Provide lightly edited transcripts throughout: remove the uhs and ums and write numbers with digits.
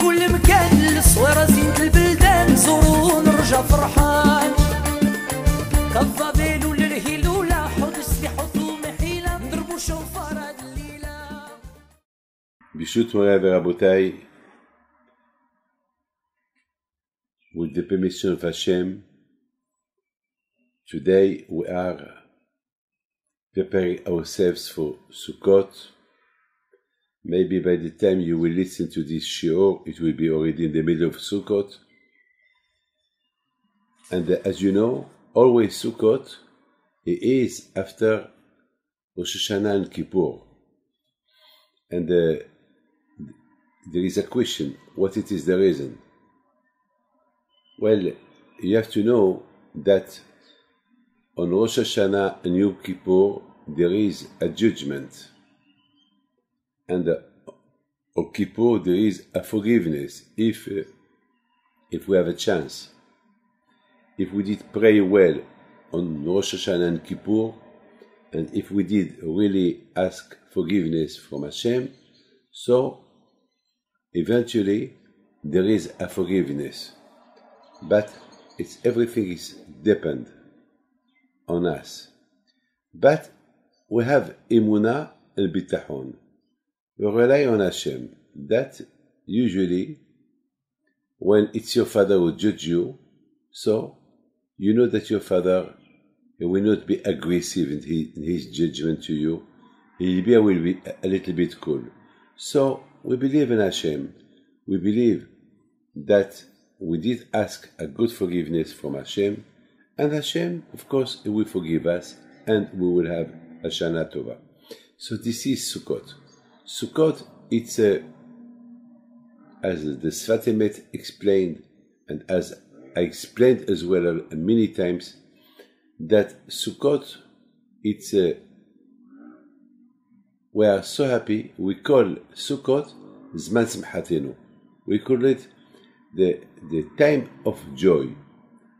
كل مكان الصويرة زينة البلدان زورو ونرجع فرحان كالظبيل وللهيلولة حط السلاح حطو محيلة نضربو شوفار هاد الليلة. ברשות מוריי ורבותיי, with the permission of Hashem, today we are preparing ourselves for Sukkot. Maybe by the time you will listen to this shiur, it will be already in the middle of Sukkot. And as you know, always Sukkot, it is after Rosh Hashanah and Kippur. And there is a question, what it is the reason? Well, you have to know that on Rosh Hashanah and Yom Kippur, there is a judgment. And on Kippur, there is a forgiveness, if we have a chance. If we did pray well on Rosh Hashanah and Kippur, and if we did really ask forgiveness from Hashem, so eventually there is a forgiveness. But everything is depend on us. But we have Emunah and Bitachon. We rely on Hashem. That usually when it's your father who judge you, so you know that your father will not be aggressive in his judgment to you. He will be a little bit cool. So we believe in Hashem. We believe that we did ask a good forgiveness from Hashem, and Hashem, of course, He will forgive us, and we will have a Shana Tova. So this is Sukkot. Sukkot, it's as the Sfat Emet explained, and as I explained as well many times, that Sukkot, it's we are so happy. We call Sukkot Zman Simchatenu. We call it the time of joy.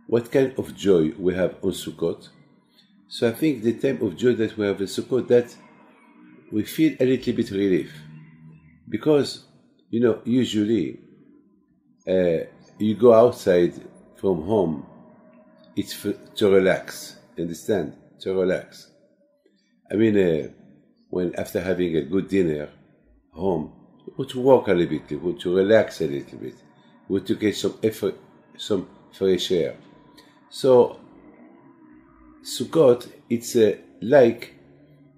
What kind of joy we have on Sukkot? So I think the time of joy that we have in Sukkot, that we feel a little bit relief. Because, you know, usually you go outside from home, it's to relax, understand? To relax. I mean, when after having a good dinner home, you want to walk a little bit, you want to relax a little bit, you want to get some effort, some fresh air. So, Sukkot, it's like,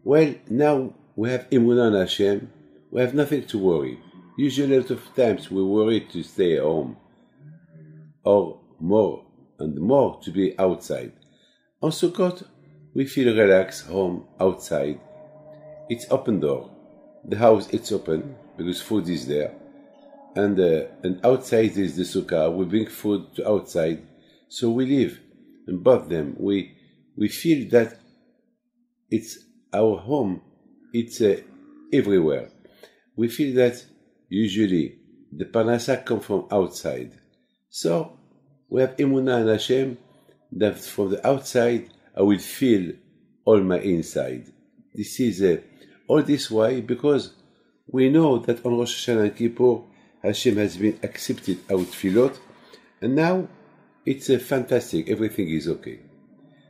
well, now we have Emunah on Hashem, we have nothing to worry. Usually a lot of times we worry to stay at home, or more and more to be outside. On Sukkot, we feel relaxed, home, outside. It's open door. The house, it's open, because food is there. And outside is the sukkah. We bring food to outside. So we live in both them. We feel that it's our home. It's everywhere. We feel that usually the parnasa come from outside. So we have Emunah and Hashem, that from the outside I will feel all my inside. This is all this why? Because we know that on Rosh Hashanah and Kippur, Hashem has been accepted our tefillot, and now it's fantastic, everything is okay.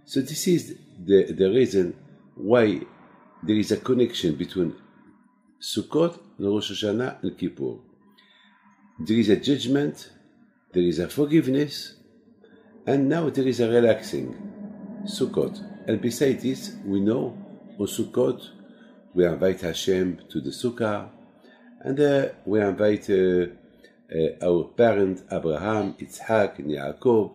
So this is the reason why there is a connection between Sukkot and Rosh Hashanah and Kippur. There is a judgment, there is a forgiveness, and now there is a relaxing Sukkot. And besides this, we know on Sukkot we invite Hashem to the Sukkah, and we invite our parents Abraham, Yitzhak, and Yaakov,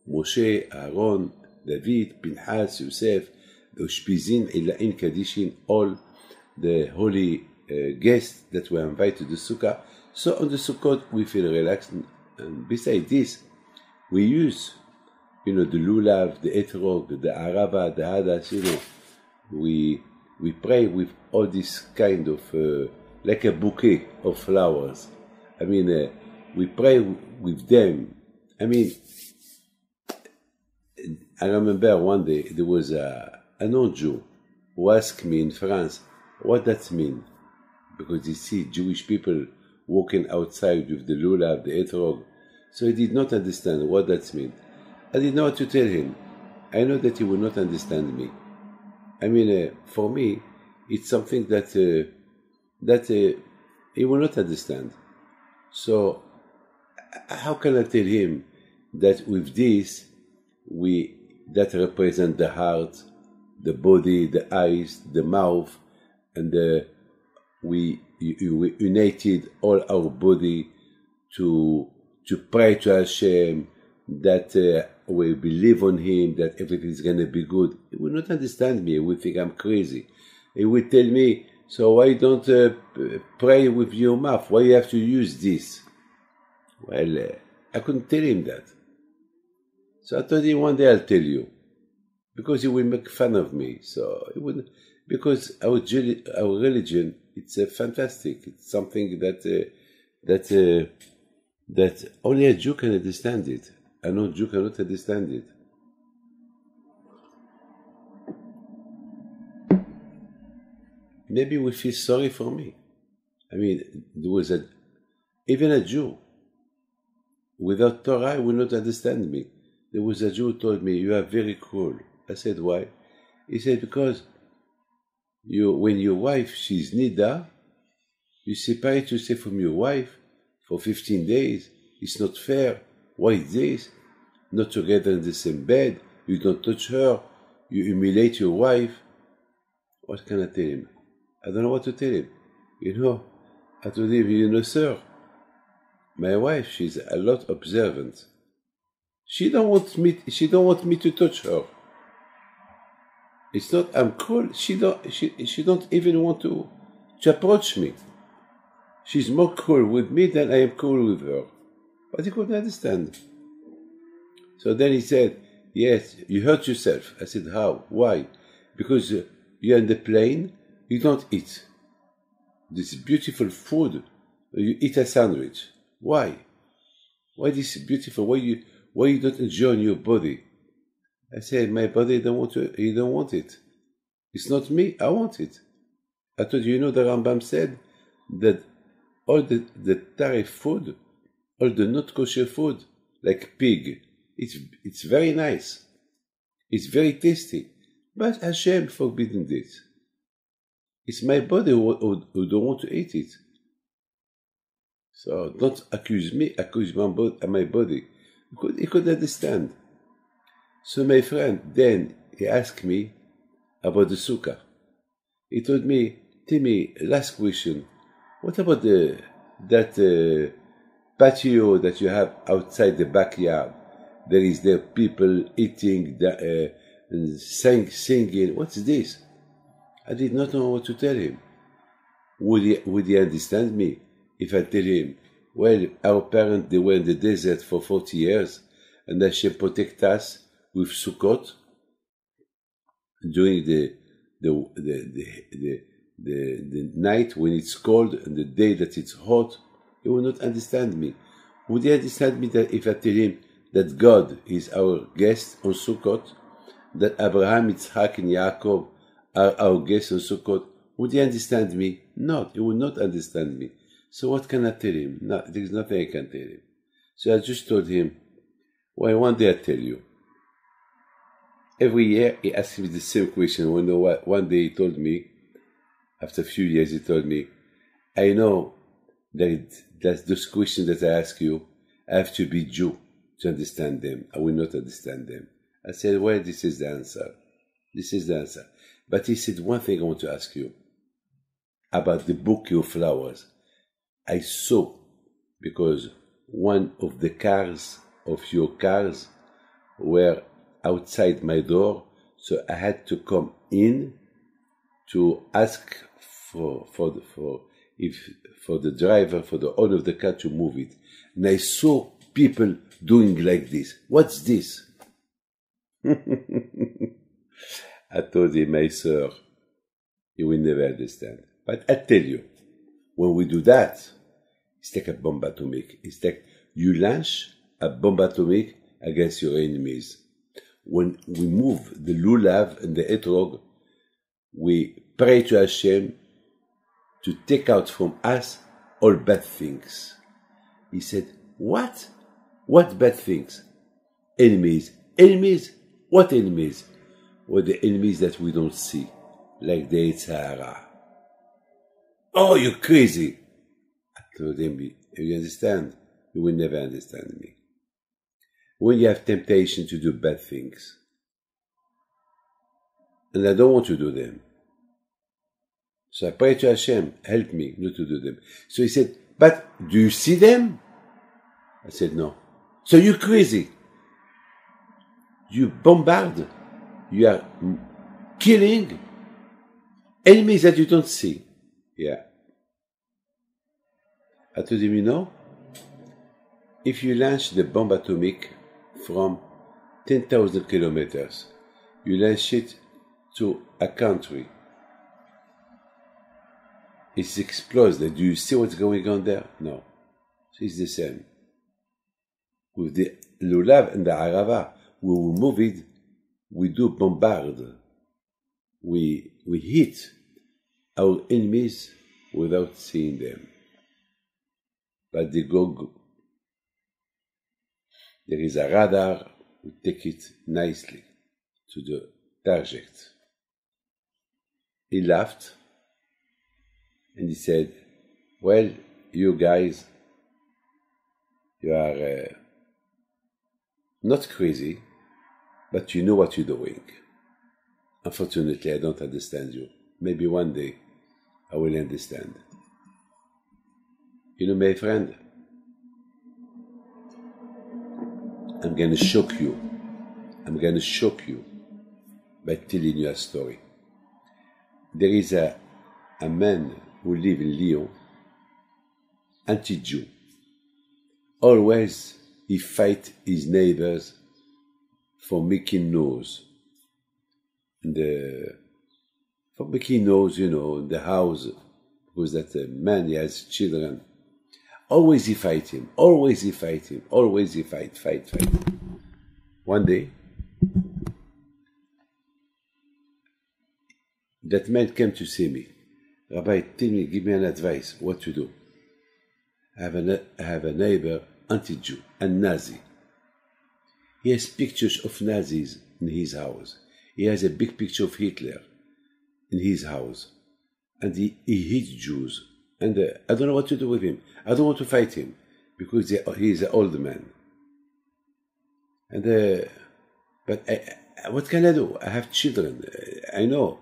Moshe, Aaron, David, Pinchas, Yosef, the Ushpizin, Ilaim, Kadishin, all the holy guests that were invited to the Sukkah. So on the Sukkot we feel relaxed, and besides this, we use, you know, the lulav, the etrog, the arava, the hadas, you know, we pray with all this kind of, like a bouquet of flowers. I mean, we pray with them. I mean, I remember one day there was a non-Jew who asked me in France, what that mean? Because you see Jewish people walking outside with the lulav, the etrog. So he did not understand what that meant. I didn't know what to tell him. I know that he will not understand me. I mean, for me, it's something that he will not understand. So how can I tell him that with this, that represent the heart, the body, the eyes, the mouth, and we united all our body to pray to Hashem, that we believe on Him, that everything is going to be good. He will not understand me. He will think I'm crazy. He will tell me, so why don't pray with your mouth? Why you have to use this? Well, I couldn't tell him that. So I told him, one day I'll tell you. Because he will make fun of me. So he wouldn't, because our religion, it's fantastic. It's something that only a Jew can understand it. A non-Jew cannot understand it. Maybe we feel sorry for me. I mean, there was even a Jew. Without Torah, he will not understand me. There was a Jew who told me, you are very cruel. I said, why? He said, because when your wife, she's nida, you separate yourself from your wife for 15 days. It's not fair. Why this? Not together in the same bed. You don't touch her. You humiliate your wife. What can I tell him? I don't know what to tell him. I told him, sir, my wife, she's a lot observant. She don't want me to touch her. It's not I'm cruel. She don't even want to approach me. She's more cruel with me than I am cruel with her. But he couldn't understand. So then he said, yes, you hurt yourself. I said, how? Why? Because you're in the plane, you don't eat. This beautiful food, you eat a sandwich. Why? Why this is beautiful? Why you don't enjoy your body? I said, my body don't want it. It's not me, I want it. I told you, the Rambam said that all the tarif food, all the not kosher food, like pig, it's very nice. It's very tasty. But Hashem forbidden this. It's my body who don't want to eat it. So don't accuse me, accuse my body. Because he could understand. So my friend, then he asked me about the sukkah. He told me, Timmy, last question. What about that patio that you have outside the backyard? There is the people eating, and singing. What's this? I did not know what to tell him. Would he understand me if I tell him, well, our parents, they were in the desert for 40 years, and Hashem protect us with Sukkot during the night when it's cold and the day that it's hot. He will not understand me. Would he understand me that if I tell him that God is our guest on Sukkot, that Abraham, Yitzhak, and Yaakov are our guests on Sukkot? Would he understand me? Not. He will not understand me. So what can I tell him? No, there is nothing I can tell him. So I just told him, well, one day I'll tell you. Every year he asks me the same question. One day he told me, after a few years he told me, I know that those questions that I ask you, I have to be Jew to understand them. I will not understand them. I said, well, this is the answer. This is the answer. But he said, one thing I want to ask you about the bouquet of flowers. I saw, because one of the cars of your cars were outside my door, so I had to come in to ask for the driver, for the owner of the car to move it. And I saw people doing like this. What's this? I told him, my sir, you will never understand. But I tell you, when we do that, it's like a bomb atomic. It's like you launch a bomb atomic against your enemies. When we move the lulav and the etrog, we pray to Hashem to take out from us all bad things. He said, what? What bad things? Enemies. Enemies? What enemies? Well, the enemies that we don't see, like the Sahara. Oh, you're crazy. I told him, you understand? You will never understand me. When you have temptation to do bad things, and I don't want to do them, so I pray to Hashem, help me not to do them. So he said, but do you see them? I said, no. So you're crazy. You bombard. You are killing enemies that you don't see. Yeah. I told him, you know, if you launch the bomb atomic from 10,000 kilometers, you launch it to a country, it explodes. Do you see what's going on there? No. So it's the same. With the Lulav and the Arava, we will move it, we do bombard, we hit our enemies without seeing them. But they go. There is a radar, we take it nicely to the target. He laughed and he said, well, you guys, you are not crazy, but you know what you're doing. Unfortunately, I don't understand you. Maybe one day I will understand. You know, my friend, I'm going to shock you. I'm going to shock you by telling you a story. There is a man who lives in Lyon, anti-Jew. Always he fights his neighbors for making noise. For making noise, you know, in the house, because that man, he has children. Always he fight him. Always he fight him. Always he fight. One day, that man came to see me. Rabbi, tell me, give me an advice, what to do. I have a neighbor, anti-Jew, a Nazi. He has pictures of Nazis in his house. He has a big picture of Hitler in his house. And he hates Jews. And I don't know what to do with him. I don't want to fight him because he is an old man. And but what can I do? I have children. I know.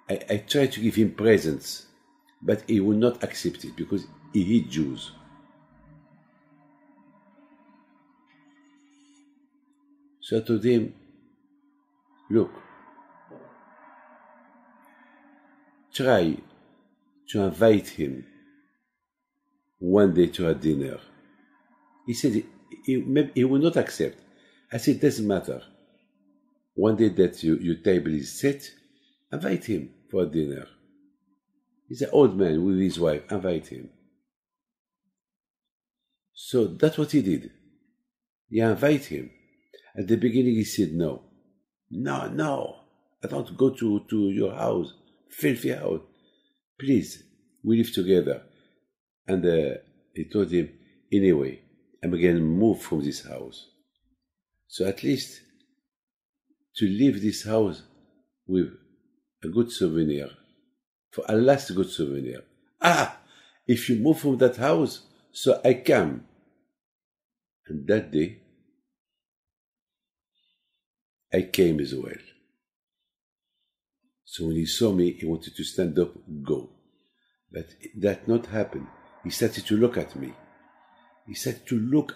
I try to give him presents, but he will not accept it because he hates Jews. So I told him, look, try to invite him one day to a dinner. He said he will not accept. I said, it doesn't matter. One day that your table is set, invite him for a dinner. He's an old man with his wife, invite him. So that's what he did. He invited him. At the beginning he said, no, I don't go to your house, filthy house. Please, we live together. And he told him, anyway, I'm going to move from this house. So at least to leave this house with a good souvenir, for a last good souvenir. If you move from that house, so I come. And that day, I came as well. So when he saw me, he wanted to stand up, go. But that not happened. He started to look at me. Look.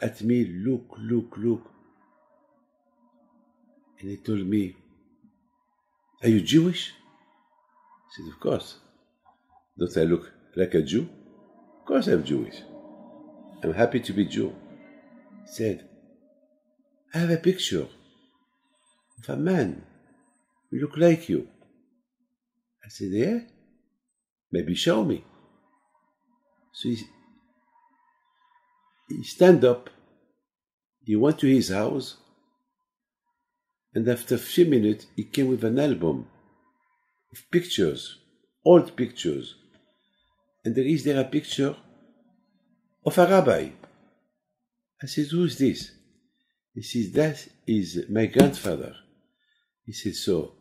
And he told me, are you Jewish? I said, of course. Don't I look like a Jew? Of course I'm Jewish. I'm happy to be Jew. He said, I have a picture of a man who look like you. I said, yeah? Maybe show me. So he stand up, he went to his house, and after a few minutes, he came with an album of pictures, old pictures. and there is there a picture of a rabbi. I said, who's this? He says, that is my grandfather. He said, so,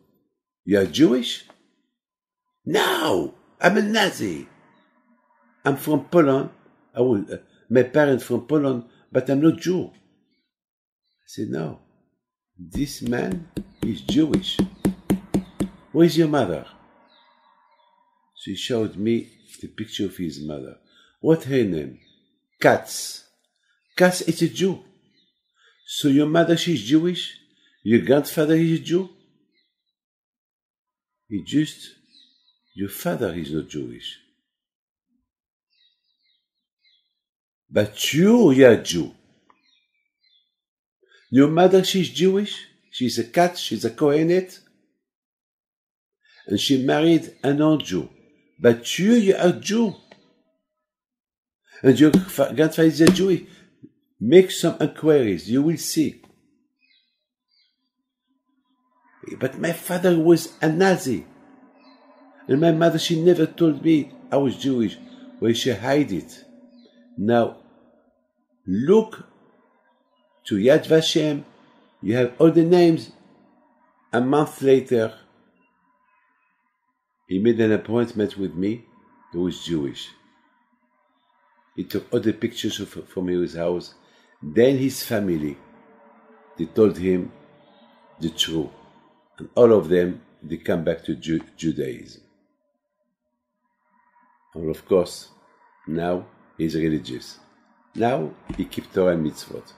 you are Jewish? No, I'm a Nazi. I'm from Poland. My parents from Poland, but I'm not Jew. I said, no, this man is Jewish. Where is your mother? So he showed me the picture of his mother. What's her name? Katz. Katz is a Jew. So your mother, she's Jewish? Your grandfather is a Jew? It's just, your father is not Jewish. But you're Jew. Your mother, she's Jewish. She's a Katz, she's a Kohenet. And she married a non-Jew. But you're a Jew. And your grandfather is a Jew. Make some inquiries, you will see. But my father was a Nazi. And my mother, she never told me I was Jewish. Well, she hid it. Now, look to Yad Vashem. You have all the names. A month later, he made an appointment with me. He was Jewish. He took all the pictures from his house. Then his family, they told him the truth. And all of them, they come back to Judaism. And of course, now he's religious. Now he keeps Torah and mitzvot.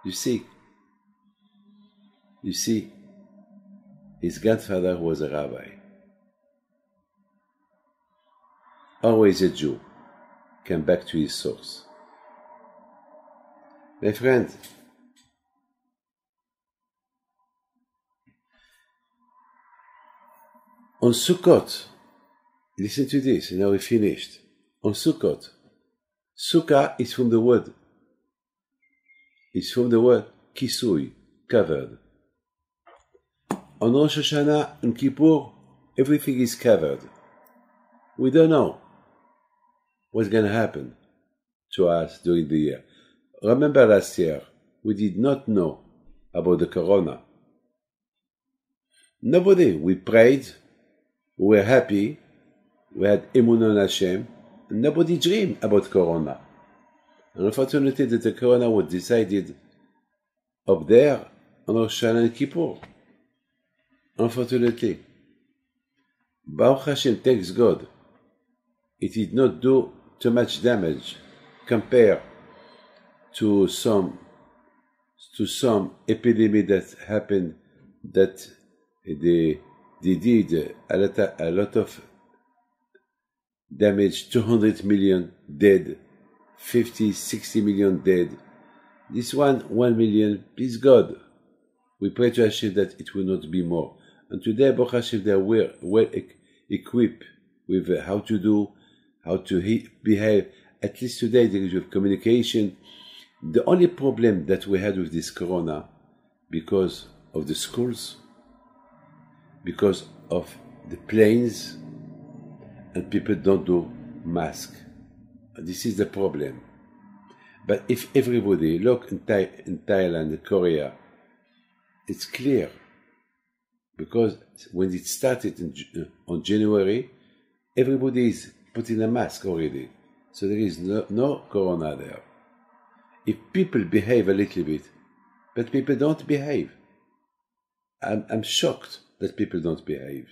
You see, his grandfather was a rabbi. Always a Jew. Came back to his source. My friend, on Sukkot, listen to this, now we finished. On Sukkot, Sukkah is from the word. It's from the word kisui, covered. On Rosh Hashanah and Kippur, everything is covered. We don't know what's going to happen to us during the year. Remember last year, we did not know about the corona. Nobody. We prayed, we were happy, we had Emunah on Hashem, and nobody dreamed about corona. And unfortunately, that the corona was decided up there on Rosh Hashanah and Kippur. Unfortunately. Baruch Hashem, thanks God, it did not do too much damage compared to some epidemic that happened, that they did a lot of damage, 200 million dead, 50, 60 million dead. This 1 million, please God, we pray to Hashem that it will not be more. And today, Baruch Hashem, they are well equipped with how to behave. At least today, there is communication. The only problem that we had with this corona, because of the schools, because of the planes, and people don't do mask. This is the problem. But if everybody, look in Thailand, in Korea, it's clear. Because when it started on January, everybody is putting a mask already. So there is no corona there. If people behave a little bit, but people don't behave. I'm shocked that people don't behave.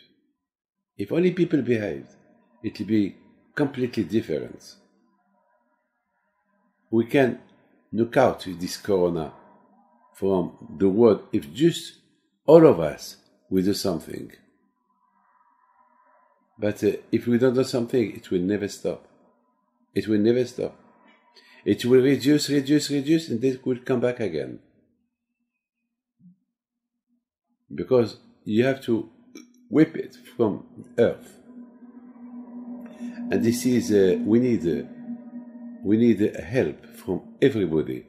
If only people behaved, it will be completely different. We can knock out this corona from the world if just all of us will do something. But if we don't do something, it will never stop. It will never stop. It will reduce, and then it will come back again. Because you have to whip it from earth. And this is, we need help from everybody.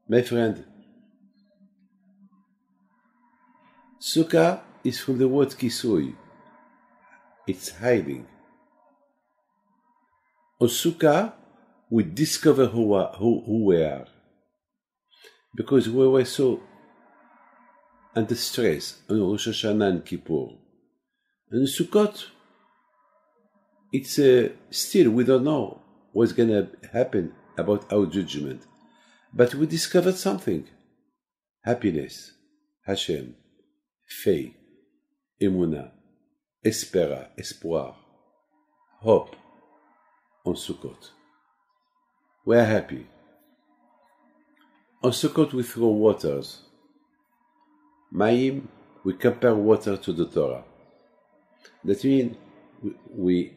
My friend, Sukkah is from the word kisui. It's hiding. On Sukkah, we discover who we are. Because we were so under stress on Rosh Hashanah and Kippur. And Sukkot, it's still, we don't know what's going to happen about our judgment. But we discovered something. Happiness, Hashem, faith, Emunah, espoir, hope on Sukkot. We are happy. On Sukkot we throw waters. Mayim, we compare water to the Torah. That means we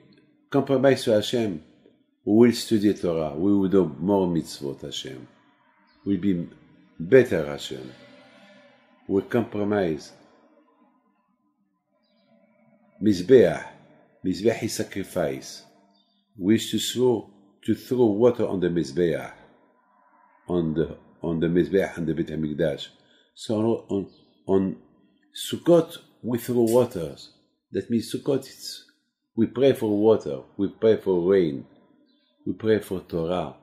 compromise to Hashem. We will study Torah. We will do more mitzvot, Hashem. We'll be better, Hashem. We compromise. Mizbeach is sacrifice. We used to throw water on the Mizbeach, on the Mizbeach and the Beit HaMikdash. So on Sukkot we throw waters. That means Sukkot, we pray for water, we pray for rain, we pray for Torah,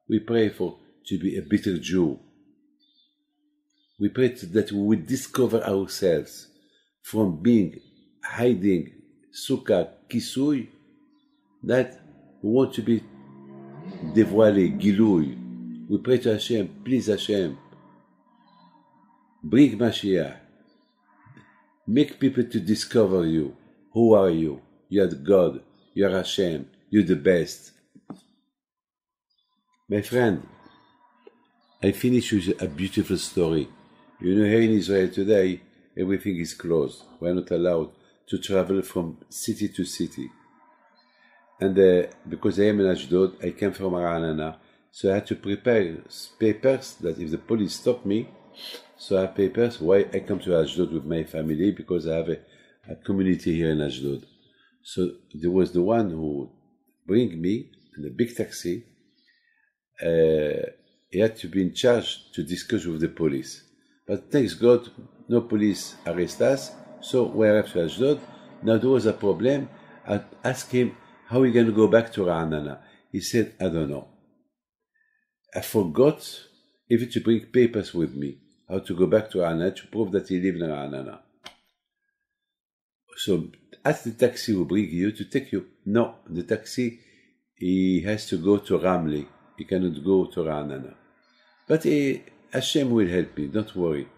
we pray for to be a better Jew. We pray that we will discover ourselves from being hiding, Sukkah, Kisui, that we want to be dévoilé, Gilui. We pray to Hashem, please Hashem, bring Mashiach, make people to discover you. Who are you? You are God, you are Hashem, you're the best. My friend, I finish with a beautiful story. You know, here in Israel today, everything is closed. We are not allowed to travel from city to city. And because I am in Ashdod, I came from Ra'anana, so I had to prepare papers that if the police stop me, so I have papers why I come to Ashdod with my family, because I have a community here in Ashdod. So there was the one who bring me in a big taxi. He had to be in charge to discuss with the police. But thanks God, no police arrest us, so we arrived to Ashdod. Now there was a problem. I asked him, how are we going to go back to Ra'anana? He said, I don't know. I forgot even to bring papers with me, how to go back to Ra'anana to prove that he lived in Ra'anana. So ask the taxi who bring you to take you. No, the taxi, he has to go to Ramley. He cannot go to Ra'anana. But Hashem will help me, don't worry.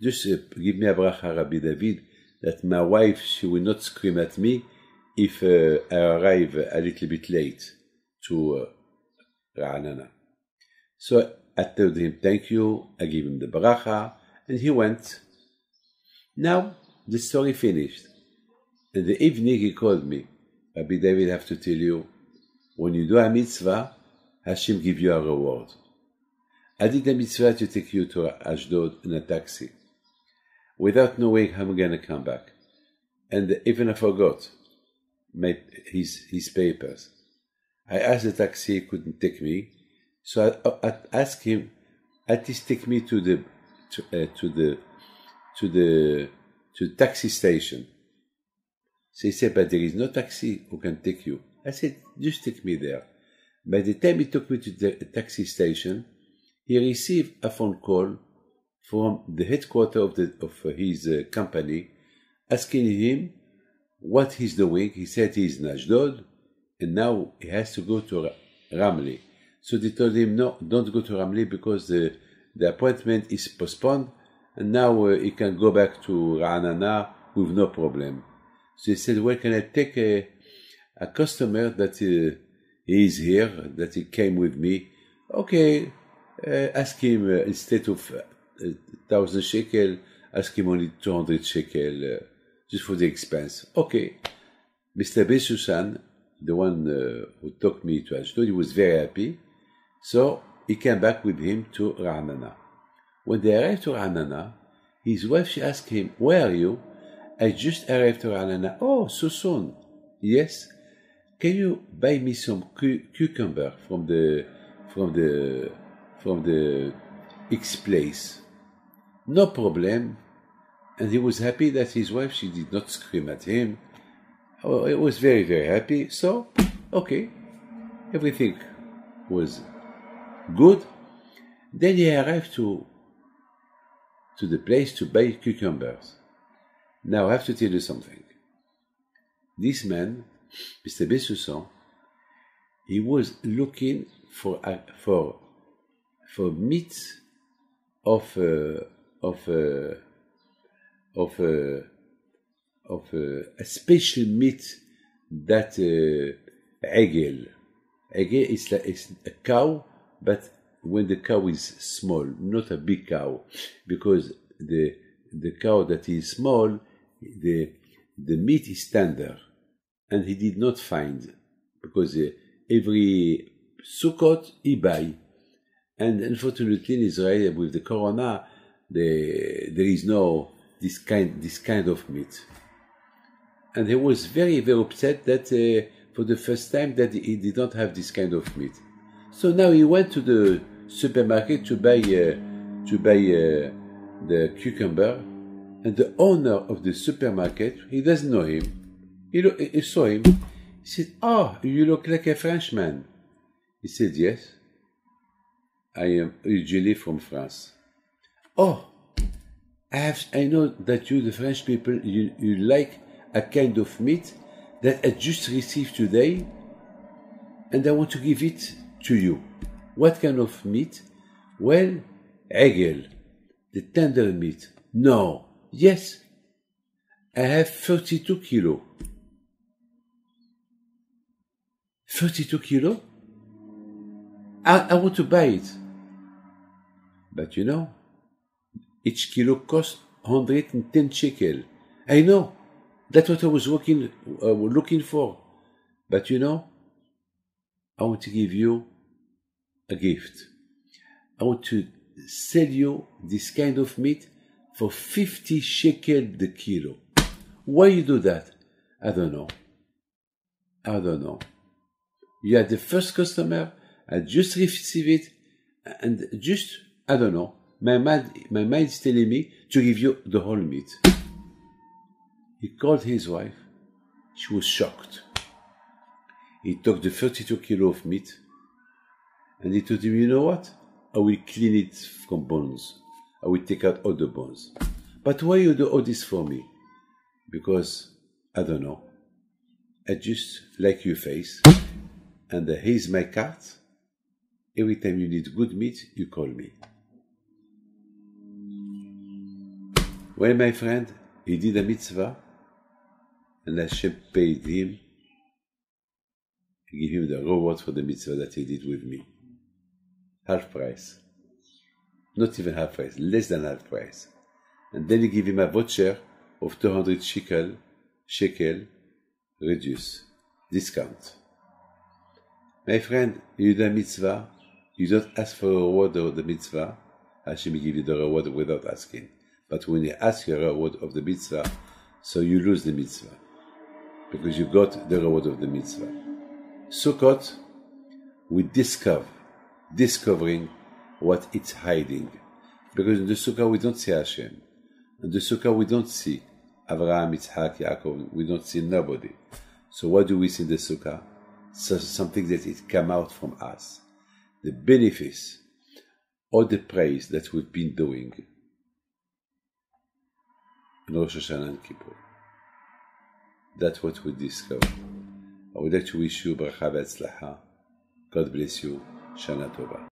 Just give me a bracha, Rabbi David, that my wife, she will not scream at me if I arrive a little bit late to Ra'anana. So I told him, thank you, I gave him the bracha, and he went. Now, the story finished. In the evening, he called me. Rabbi David, I have to tell you, when you do a mitzvah, Hashem give you a reward. I did a mitzvah to take you to Ashdod in a taxi, without knowing how I'm going to come back. And even I forgot his papers. I asked the taxi, he couldn't take me. So I asked him, at least take me to the taxi station. So he said, but there is no taxi who can take you. I said, just take me there. By the time he took me to the taxi station, he received a phone call from the headquarters of his company, asking him what he's doing. He said he's in Ashdod, and now he has to go to Ramley. So they told him, no, don't go to Ramley because the appointment is postponed, and now he can go back to Ra'anana with no problem. So he said, well, can I take a customer that he is here, that he came with me? Okay, ask him instead of 1,000 shekel, ask him only 200 shekel, just for the expense. Okay. Mr. Besusan, the one who took me to Ashdod, he was very happy. So he came back with him to Ra'anana. When they arrived to Ra'anana, his wife, she asked him, where are you? I just arrived to Ra'anana. Oh, so soon. Yes. Can you buy me some cucumber from the X place? No problem. And he was happy that his wife, she did not scream at him. I was very, very happy. So, okay, everything was good. Then he arrived to the place to buy cucumbers. Now I have to tell you something. This man, Mr. Bessusson, he was looking for meat of a special meat that egel. Egel is like it's a cow, but when the cow is small, not a big cow, because the cow that is small, the meat is tender, and he did not find, because every Sukkot he buy, and unfortunately in Israel with the Corona, there is no this kind of meat, and he was very, very upset that for the first time that he did not have this kind of meat. So now he went to the supermarket to buy the cucumber, and the owner of the supermarket, he doesn't know him. He saw him. He said, "Oh, you look like a Frenchman." He said, "Yes, I am originally from France." "Oh, I know that you, the French people, you like a kind of meat that I just received today, and I want to give it to you." "What kind of meat?" "Well, egel, the tender meat." "No." "Yes, I have 32 kilo. 32 kilo? I want to buy it. But you know, each kilo costs 110 shekel. I know. That's what I was looking for. But you know, I want to give you a gift. I want to sell you this kind of meat for 50 shekel the kilo. Why you do that? I don't know. You are the first customer. I just received it, and just, I don't know. My mind is telling me to give you the whole meat. He called his wife. She was shocked. He took the 32 kilo of meat, and he told him, "You know what? I will clean it from bones. I will take out all the bones. But why you do all this for me?" "Because, I don't know. I just like your face, and here's my card. Every time you need good meat, you call me." Well, my friend, he did a mitzvah, and Hashem paid him. He gave him the reward for the mitzvah that he did with me. Half price. Not even half price, less than half price. And then he gave him a voucher of 200 shekel, reduce, discount. My friend, you do a mitzvah, you don't ask for a reward of the mitzvah, Hashem will give you the reward without asking. But when you ask your reward of the mitzvah, so you lose the mitzvah, because you got the reward of the mitzvah. Sukkot, we discovering what it's hiding. Because in the Sukkah we don't see Hashem. In the Sukkah we don't see Abraham, Yitzhak, Yaakov, we don't see nobody. So what do we see in the Sukkah? So something that it come out from us. The benefits, or the praise that we've been doing in Rosh Hashanah and Kippur. That's what we discover. I would like to wish you bracha v'atzlacha. God bless you. Shana Tova.